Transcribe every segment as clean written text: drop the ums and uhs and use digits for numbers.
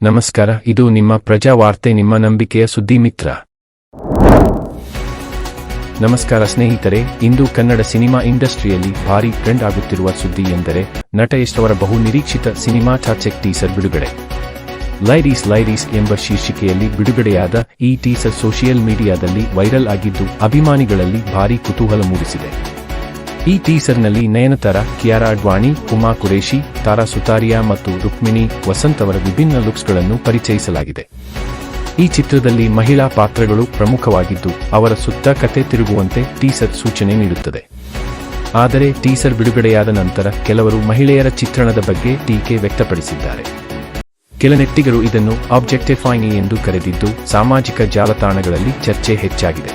ನಮಸ್ಕಾರ, ಇದು ನಿಮ್ಮ ಪ್ರಜಾವಾರ್ತೆ, ನಿಮ್ಮ ನಂಬಿಕೆಯ ಸುದ್ದಿ ಮಿತ್ರ. ನಮಸ್ಕಾರ ಸ್ನೇಹಿತರೆ, ಇಂದು ಕನ್ನಡ ಸಿನಿಮಾ ಇಂಡಸ್ಟ್ರಿಯಲ್ಲಿ ಭಾರೀ ಟ್ರೆಂಡ್ ಆಗುತ್ತಿರುವ ಸುದ್ದಿ ಎಂದರೆ ನಟ ಯಶ್ ಅವರ ಬಹು ನಿರೀಕ್ಷಿತ ಸಿನಿಮಾ ಚಾಚೆಕ್ ಟೀಸರ್ ಬಿಡುಗಡೆ. ಲೈಡೀಸ್ ಎಂಬ ಶೀರ್ಷಿಕೆಯಲ್ಲಿ ಬಿಡುಗಡೆಯಾದ ಈ ಟೀಸರ್ ಸೋಷಿಯಲ್ ಮೀಡಿಯಾದಲ್ಲಿ ವೈರಲ್ ಆಗಿದ್ದು ಅಭಿಮಾನಿಗಳಲ್ಲಿ ಭಾರೀ ಕುತೂಹಲ ಮೂಡಿಸಿದೆ. ಈ ಟೀಸರ್ನಲ್ಲಿ ನಯನತಾರಾ, ಕಿಯಾರಾ ಅಡ್ವಾಣಿ, ಹುಮಾ ಕುರೇಶಿ, ತಾರಾ ಸುತಾರಿಯಾ ಮತ್ತು ರುಕ್ಮಿಣಿ ವಸಂತ್ ಅವರ ವಿಭಿನ್ನ ಲುಕ್ಸ್ಗಳನ್ನು ಪರಿಚಯಿಸಲಾಗಿದೆ. ಈ ಚಿತ್ರದಲ್ಲಿ ಮಹಿಳಾ ಪಾತ್ರಗಳು ಪ್ರಮುಖವಾಗಿದ್ದು ಅವರ ಸುತ್ತ ಕತೆ ತಿರುಗುವಂತೆ ಟೀಸರ್ ಸೂಚನೆ ನೀಡುತ್ತದೆ. ಆದರೆ ಟೀಸರ್ ಬಿಡುಗಡೆಯಾದ ನಂತರ ಕೆಲವರು ಮಹಿಳೆಯರ ಚಿತ್ರಣದ ಬಗ್ಗೆ ಟೀಕೆ ವ್ಯಕ್ತಪಡಿಸಿದ್ದಾರೆ. ಕೆಲ ನೆಟ್ಟಿಗರು ಇದನ್ನು ಆಬ್ಜೆಕ್ಟಿಫೈಯಿಂಗ್ ಎಂದು ಕರೆದಿದ್ದು ಸಾಮಾಜಿಕ ಜಾಲತಾಣಗಳಲ್ಲಿ ಚರ್ಚೆ ಹೆಚ್ಚಾಗಿದೆ.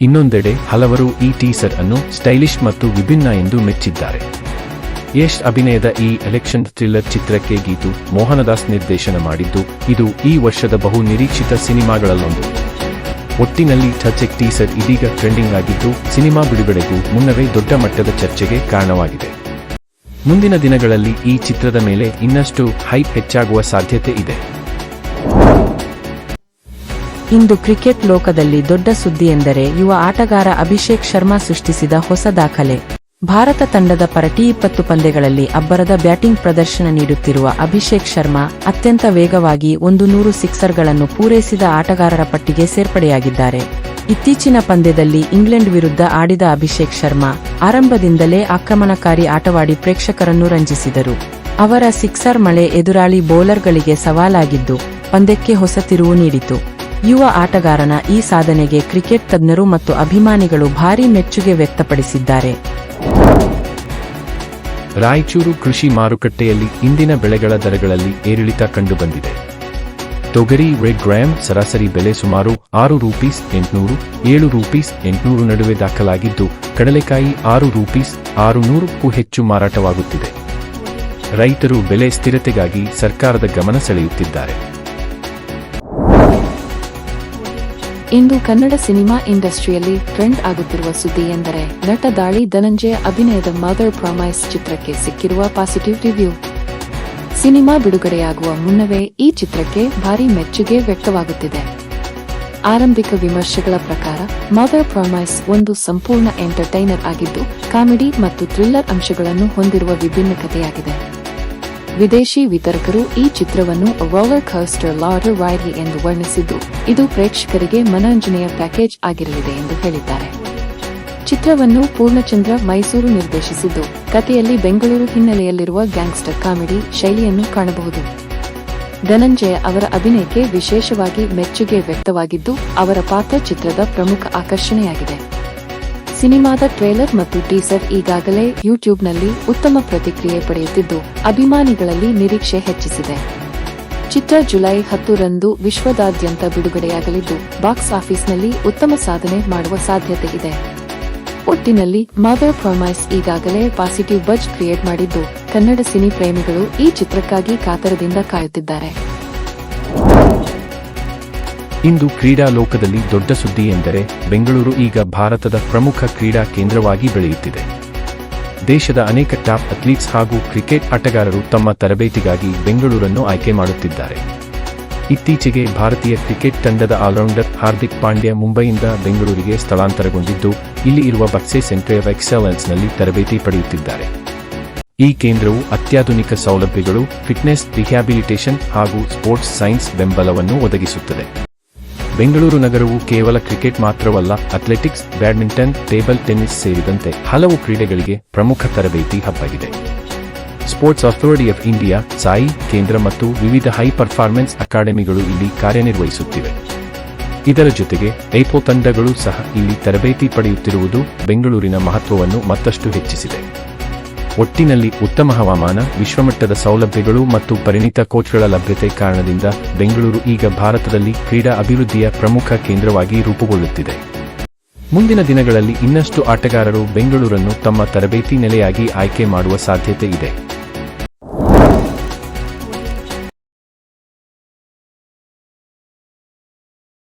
ಇನ್ನೊಂದೆಡೆ ಹಲವರು ಈ ಟೀಸರ್ ಅನ್ನು ಸ್ಟೈಲಿಶ್ ಮತ್ತು ವಿಭಿನ್ನ ಎಂದು ಮೆಚ್ಚಿದ್ದಾರೆ. ಯಶ್ ಅಭಿನಯದ ಈ ಎಲೆಕ್ಷನ್ ಥ್ರಿಲ್ಲರ್ ಚಿತ್ರಕ್ಕೆ ಗೀತು ಮೋಹನದಾಸ್ ನಿರ್ದೇಶನ ಮಾಡಿದ್ದು ಇದು ಈ ವರ್ಷದ ಬಹು ನಿರೀಕ್ಷಿತ ಸಿನಿಮಾಗಳಲ್ಲೊಂದು. ಒಟ್ಟಿನಲ್ಲಿ ಚಾಚೆಕ್ ಟೀಸರ್ ಇದೀಗ ಟ್ರೆಂಡಿಂಗ್ ಆಗಿದ್ದು ಸಿನಿಮಾ ಬಿಡುಗಡೆಗೂ ಮುನ್ನವೇ ದೊಡ್ಡ ಮಟ್ಟದ ಚರ್ಚೆಗೆ ಕಾರಣವಾಗಿದೆ. ಮುಂದಿನ ದಿನಗಳಲ್ಲಿ ಈ ಚಿತ್ರದ ಮೇಲೆ ಇನ್ನಷ್ಟು ಹೈಪ್ ಹೆಚ್ಚಾಗುವ ಸಾಧ್ಯತೆ ಇದೆ. ಇಂದು ಕ್ರಿಕೆಟ್ ಲೋಕದಲ್ಲಿ ದೊಡ್ಡ ಸುದ್ದಿ ಎಂದರೆ ಯುವ ಆಟಗಾರ ಅಭಿಷೇಕ್ ಶರ್ಮಾ ಸೃಷ್ಟಿಸಿದ ಹೊಸ ದಾಖಲೆ. ಭಾರತ ತಂಡದ ಪರ ಟಿ20 ಪಂದ್ಯಗಳಲ್ಲಿ ಅಬ್ಬರದ ಬ್ಯಾಟಿಂಗ್ ಪ್ರದರ್ಶನ ನೀಡುತ್ತಿರುವ ಅಭಿಷೇಕ್ ಶರ್ಮಾ ಅತ್ಯಂತ ವೇಗವಾಗಿ 100 ಸಿಕ್ಸರ್ಗಳನ್ನು ಪೂರೈಸಿದ ಆಟಗಾರರ ಪಟ್ಟಿಗೆ ಸೇರ್ಪಡೆಯಾಗಿದ್ದಾರೆ. ಇತ್ತೀಚಿನ ಪಂದ್ಯದಲ್ಲಿ ಇಂಗ್ಲೆಂಡ್ ವಿರುದ್ಧ ಆಡಿದ ಅಭಿಷೇಕ್ ಶರ್ಮಾ ಆರಂಭದಿಂದಲೇ ಆಕ್ರಮಣಕಾರಿ ಆಟವಾಡಿ ಪ್ರೇಕ್ಷಕರನ್ನು ರಂಜಿಸಿದರು. ಅವರ ಸಿಕ್ಸರ್ ಮಳೆ ಎದುರಾಳಿ ಬೌಲರ್ಗಳಿಗೆ ಸವಾಲಾಗಿದ್ದು ಪಂದ್ಯಕ್ಕೆ ಹೊಸ ತಿರುವು ನೀಡಿತು. ಯುವ ಆಟಗಾರನ ಈ ಸಾಧನೆಗೆ ಕ್ರಿಕೆಟ್ ತಜ್ಞರು ಮತ್ತು ಅಭಿಮಾನಿಗಳು ಭಾರೀ ಮೆಚ್ಚುಗೆ ವ್ಯಕ್ತಪಡಿಸಿದ್ದಾರೆ. ರಾಯಚೂರು ಕೃಷಿ ಮಾರುಕಟ್ಟೆಯಲ್ಲಿ ಇಂದಿನ ಬೆಳೆಗಳ ದರಗಳಲ್ಲಿ ಏರಿಳಿತ ಕಂಡುಬಂದಿದೆ. ತೊಗರಿ ರೆಡ್ ಗ್ರಾಮ್ ಸರಾಸರಿ ಬೆಲೆ ಸುಮಾರು ₹6.800, ₹7.800 ನಡುವೆ ದಾಖಲಾಗಿದ್ದು ಕಡಲೆಕಾಯಿ ₹6.600ಕ್ಕೂ ಹೆಚ್ಚು ಮಾರಾಟವಾಗುತ್ತಿದೆ. ರೈತರು ಬೆಲೆ ಸ್ಥಿರತೆಗಾಗಿ ಸರ್ಕಾರದ ಗಮನ ಸೆಳೆಯುತ್ತಿದ್ದಾರೆ. ಇಂದು ಕನ್ನಡ ಸಿನಿಮಾ ಇಂಡಸ್ಟ್ರಿಯಲ್ಲಿ ಟ್ರೆಂಡ್ ಆಗುತ್ತಿರುವ ಸುದ್ದಿ ಎಂದರೆ ನಟ ದಾಳಿ ಧನಂಜಯ ಅಭಿನಯದ ಮದರ್ ಪ್ರಾಮಿಸ್ ಚಿತ್ರಕ್ಕೆ ಸಿಕ್ಕಿರುವ ಪಾಸಿಟಿವ್ ರಿವ್ಯೂ. ಸಿನಿಮಾ ಬಿಡುಗಡೆಯಾಗುವ ಮುನ್ನವೇ ಈ ಚಿತ್ರಕ್ಕೆ ಭಾರೀ ಮೆಚ್ಚುಗೆ ವ್ಯಕ್ತವಾಗುತ್ತಿದೆ. ಆರಂಭಿಕ ವಿಮರ್ಶೆಗಳ ಪ್ರಕಾರ ಮದರ್ ಪ್ರಾಮಿಸ್ ಒಂದು ಸಂಪೂರ್ಣ ಎಂಟರ್ಟೈನರ್ ಆಗಿದ್ದು ಕಾಮಿಡಿ ಮತ್ತು ಥ್ರಿಲ್ಲರ್ ಅಂಶಗಳನ್ನು ಹೊಂದಿರುವ ವಿಭಿನ್ನ ಕಥೆಯಾಗಿದೆ. ವಿದೇಶಿ ವಿತರಕರು ಈ ಚಿತ್ರವನ್ನು ರೋಲರ್ ಕೋಸ್ಟರ್ ಲಾಡರ್ ರೈಡ್ ಎಂದು ವರ್ಣಿಸಿದ್ದು ಇದು ಪ್ರೇಕ್ಷಕರಿಗೆ ಮನರಂಜನೆಯ ಪ್ಯಾಕೇಜ್ ಆಗಿರಲಿದೆ ಎಂದು ಹೇಳಿದ್ದಾರೆ. ಚಿತ್ರವನ್ನು ಪೂರ್ಣಚಂದ್ರ ಮೈಸೂರು ನಿರ್ದೇಶಿಸಿದ್ದು ಕಥೆಯಲ್ಲಿ ಬೆಂಗಳೂರು ಹಿನ್ನೆಲೆಯಲ್ಲಿರುವ ಗ್ಯಾಂಗ್ಸ್ಟರ್ ಕಾಮಿಡಿ ಶೈಲಿಯನ್ನು ಕಾಣಬಹುದು. ಧನಂಜಯ ಅವರ ಅಭಿನಯಕ್ಕೆ ವಿಶೇಷವಾಗಿ ಮೆಚ್ಚುಗೆ ವ್ಯಕ್ತವಾಗಿದ್ದು ಅವರ ಪಾತ್ರ ಚಿತ್ರದ ಪ್ರಮುಖ ಆಕರ್ಷಣೆಯಾಗಿದೆ. ಸಿನಿಮಾದ ಟ್ರೇಲರ್ ಮತ್ತು ಟೀಸರ್ ಈಗಾಗಲೇ ಯೂಟ್ಯೂಬ್ನಲ್ಲಿ ಉತ್ತಮ ಪ್ರತಿಕ್ರಿಯೆ ಪಡೆಯುತ್ತಿದ್ದು ಅಭಿಮಾನಿಗಳಲ್ಲಿ ನಿರೀಕ್ಷೆ ಹೆಚ್ಚಿಸಿದೆ. ಚಿತ್ರ ಜುಲೈ 10ರಂದು ವಿಶ್ವದಾದ್ಯಂತ ಬಿಡುಗಡೆಯಾಗಲಿದ್ದು ಬಾಕ್ಸ್ ಆಫೀಸ್ನಲ್ಲಿ ಉತ್ತಮ ಸಾಧನೆ ಮಾಡುವ ಸಾಧ್ಯತೆ ಇದೆ. ಒಟ್ಟಿನಲ್ಲಿ ಮದರ್ ಪ್ರಾಮಿಸ್ ಈಗಾಗಲೇ ಪಾಸಿಟಿವ್ ಬಜ್ ಕ್ರಿಯೇಟ್ ಮಾಡಿದ್ದು ಕನ್ನಡ ಸಿನಿ ಪ್ರೇಮಿಗಳು ಈ ಚಿತ್ರಕ್ಕಾಗಿ ಕಾತರದಿಂದ ಕಾಯುತ್ತಿದ್ದಾರೆ. ಇಂದು ಕ್ರೀಡಾ ಲೋಕದಲ್ಲಿ ದೊಡ್ಡ ಸುದ್ದಿ ಎಂದರೆ ಬೆಂಗಳೂರು ಈಗ ಭಾರತದ ಪ್ರಮುಖ ಕ್ರೀಡಾ ಕೇಂದ್ರವಾಗಿ ಬೆಳೆಯುತ್ತಿದೆ. ದೇಶದ ಅನೇಕ ಟಾಪ್ ಅಥ್ಲೀಟ್ಸ್ ಹಾಗೂ ಕ್ರಿಕೆಟ್ ಆಟಗಾರರು ತಮ್ಮ ತರಬೇತಿಗಾಗಿ ಬೆಂಗಳೂರನ್ನು ಆಯ್ಕೆ ಮಾಡುತ್ತಿದ್ದಾರೆ. ಇತ್ತೀಚೆಗೆ ಭಾರತೀಯ ಕ್ರಿಕೆಟ್ ತಂಡದ ಆಲ್ರೌಂಡರ್ ಹಾರ್ದಿಕ್ ಪಾಂಡ್ಯ ಮುಂಬೈಯಿಂದ ಬೆಂಗಳೂರಿಗೆ ಸ್ಥಳಾಂತರಗೊಂಡಿದ್ದು ಇಲ್ಲಿ ಇರುವ ಬಕ್ಸೆ ಸೆಂಟರ್ ಆಫ್ ಎಕ್ಸಲೆನ್ಸ್ನಲ್ಲಿ ತರಬೇತಿ ಪಡೆಯುತ್ತಿದ್ದಾರೆ. ಈ ಕೇಂದ್ರವು ಅತ್ಯಾಧುನಿಕ ಸೌಲಭ್ಯಗಳು, ಫಿಟ್ನೆಸ್, ರಿಹ್ಯಾಬಿಲಿಟೇಷನ್ ಹಾಗೂ ಸ್ಪೋರ್ಟ್ಸ್ ಸೈನ್ಸ್ ಬೆಂಬಲವನ್ನು ಒದಗಿಸುತ್ತದೆ. ಬೆಂಗಳೂರು ನಗರವು ಕೇವಲ ಕ್ರಿಕೆಟ್ ಮಾತ್ರವಲ್ಲ, ಅಥ್ಲೆಟಿಕ್ಸ್, ಬ್ಯಾಡ್ಮಿಂಟನ್, ಟೇಬಲ್ ಟೆನ್ನಿಸ್ ಸೇರಿದಂತೆ ಹಲವು ಕ್ರೀಡೆಗಳಿಗೆ ಪ್ರಮುಖ ತರಬೇತಿ ಹಬ್ಬಾಗಿದೆ. Sports authority of India, SAI ಕೇಂದ್ರ ಮತ್ತು ವಿವಿಧ ಹೈ ಪರ್ಫಾರ್ಮೆನ್ಸ್ ಅಕಾಡೆಮಿಗಳು ಇಲ್ಲಿ ಕಾರ್ಯನಿರ್ವಹಿಸುತ್ತಿವೆ. ಇದರ ಜೊತೆಗೆ ಐಪೋ ತಂಡಗಳು ಸಹ ಇಲ್ಲಿ ತರಬೇತಿ ಪಡೆಯುತ್ತಿರುವುದು ಬೆಂಗಳೂರಿನ ಮಹತ್ವವನ್ನು ಮತ್ತಷ್ಟು ಹೆಚ್ಚಿಸಿದೆ. ಒಟ್ಟಿನಲ್ಲಿ ಉತ್ತಮ ಹವಾಮಾನ, ವಿಶ್ವಮಟ್ಟದ ಸೌಲಭ್ಯಗಳು ಮತ್ತು ಪರಿಣಿತ ಕೋಚ್ಗಳ ಲಭ್ಯತೆ ಕಾರಣದಿಂದ ಬೆಂಗಳೂರು ಈಗ ಭಾರತದಲ್ಲಿ ಕ್ರೀಡಾ ಅಭಿವೃದ್ಧಿಯ ಪ್ರಮುಖ ಕೇಂದ್ರವಾಗಿ ರೂಪುಗೊಳ್ಳುತ್ತಿದೆ. ಮುಂದಿನ ದಿನಗಳಲ್ಲಿ ಇನ್ನಷ್ಟು ಆಟಗಾರರು ಬೆಂಗಳೂರನ್ನು ತಮ್ಮ ತರಬೇತಿ ನೆಲೆಯಾಗಿ ಆಯ್ಕೆ ಮಾಡುವ ಸಾಧ್ಯತೆ ಇದೆ.